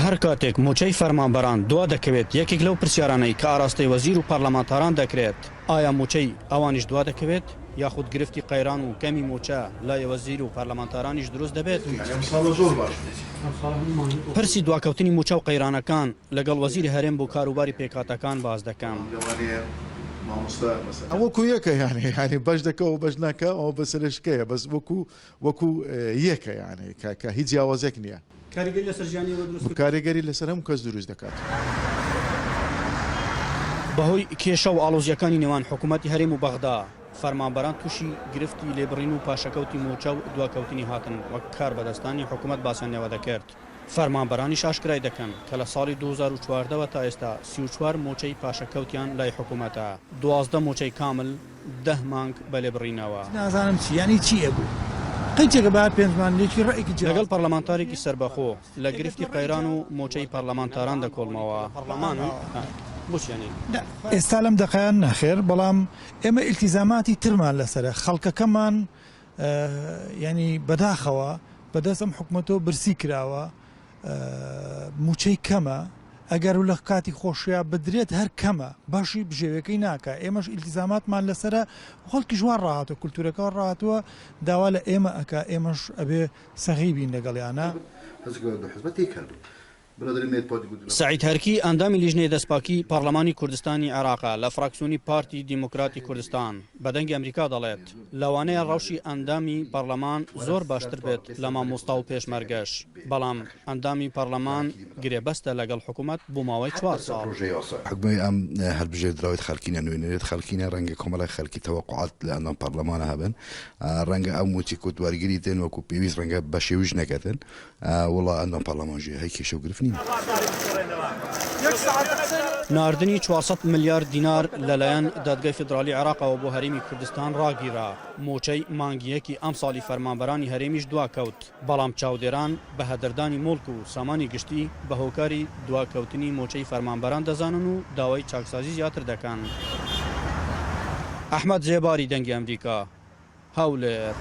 هر کاتێک موچەی فەرمانبەران دوا دەکەوێت یەکێک لەو پرسیارانەی کە ئاراستەی وەزیر و پەرلەمانتاران دەکرێت ئایا موچەی ئەوانیش دوا دەکەوێت یاخود گرفتی قەیران و کەمی موچە لای وەزیر و پەرلەمانتارانیش دروست دەبێت پرسی دواکەوتنی موچە و قەیرانەکان لەگەڵ وەزیری هەرێم بۆ کاروباری پێکاتەکان باز دەکەم وەکو یەکە یعنی بەش دەکەەوە بەش ناکە ئەو بەسەرشکەیە بەس وەکو یەکە یعنی کە هیچ جیاوازێک نییە کاریگەری لەسەر هەموو کەس دروست دەکات. بەهۆی کێشە و ئاڵۆزیەکانی نێوان حکوومەتی هەرێم و بەغدا فەرمانبەران تووشی گرفتی لێبڕین و پاشەکەوتی موچە و دواکەوتنی هاتن وەک کار بەدەستانی حکوومەت باسییانەوە دەکرد. فەرمانبەرانیش ئاشکرای دەکەن کە لە ساڵی 2014 تا ئێستا 34 موچەی پاشەکەوتیان لای حکوومەتە 12 موچەی کامل 10 مانگ بە لێبڕینەوە. نازانم چی ینی چیە بوو قەیچێکە با پێنجمانێکی ڕێکی لەگەڵ پەرلەمانتارێکی سەربەخۆ لە گرفتی قەیران و موچەی پەرلەمانتاران دەکۆڵمەوە پەرلەمان ئێستا لەم دەقایان ناخێر بەڵام ئێمە ئیلتیزاماتی ترمان لەسرە خەڵکەکەمان ینی بەداخەوە بەدەست ئەم حکوومەتەوە برسی کراوە موچەی کەمە ئەگەر و لە کاتی خۆشیە بدرێت هەر کەمە باشی بژێوەکەی ناکە ئێمەش ئیلتیزاماتمان لەسرە خەڵکی ژوان ڕاهاتەوە کولتورەکە ڕاهاتوە داوا لە ئێمە ئەکا ئێمەش ئەبێ سەغی بین لەگەڵیانە. سعید هەرکی ئەندامی لیژنەی دەستپاکی پەرلەمانی کوردستانی عێراقا لە فراکسیۆنی پارتی دیموکراتی کوردستان بەدەنگی ئەمریکا دەڵێت لەوانەیە ڕەوشی ئەندامی پەرلەمان زۆر باشتر بێت لە مامۆستا و پێشمەرگەش بەڵام ئەندامی پەرلەمان گرێبەستە لەگەڵ حکوومەت بۆ ماوەی 4 ساڵ. حکومەی ئەم هەربژێ دراوێت خەڵکینە نوێنێت خەڵکینە ڕەنگە کۆمەڵی خەڵکی تەوەقعات لە ئەندام پەرلەمانە هەبن ڕەنگە ئەم موچی کوتوارگیری تێن وەکو پێویست ڕەنگە بە شێویش نەکەتن وڵا ئەندام پەرلەمانژێ هەی کێشە و گرفت نین. ناردنی 400 ملیار دینار لەلایەن دادگای فدرالی عێراقەوە بۆ هەرێمی کوردستان ڕاگیرا موچەی مانگیەکی ئەم ساڵی فەرمانبەرانی هەرێمیش دواکەوت بەڵام چاودێران بە هەدەردانی مڵک و سامانی گشتی بە هۆکاری دواکەوتنی موچەی فەرمانبەران دەزانن و داوای چاکسازی زیاتر دەکەن. ئەحمەد جێباری دەنگی ئەمریکا هەولێر.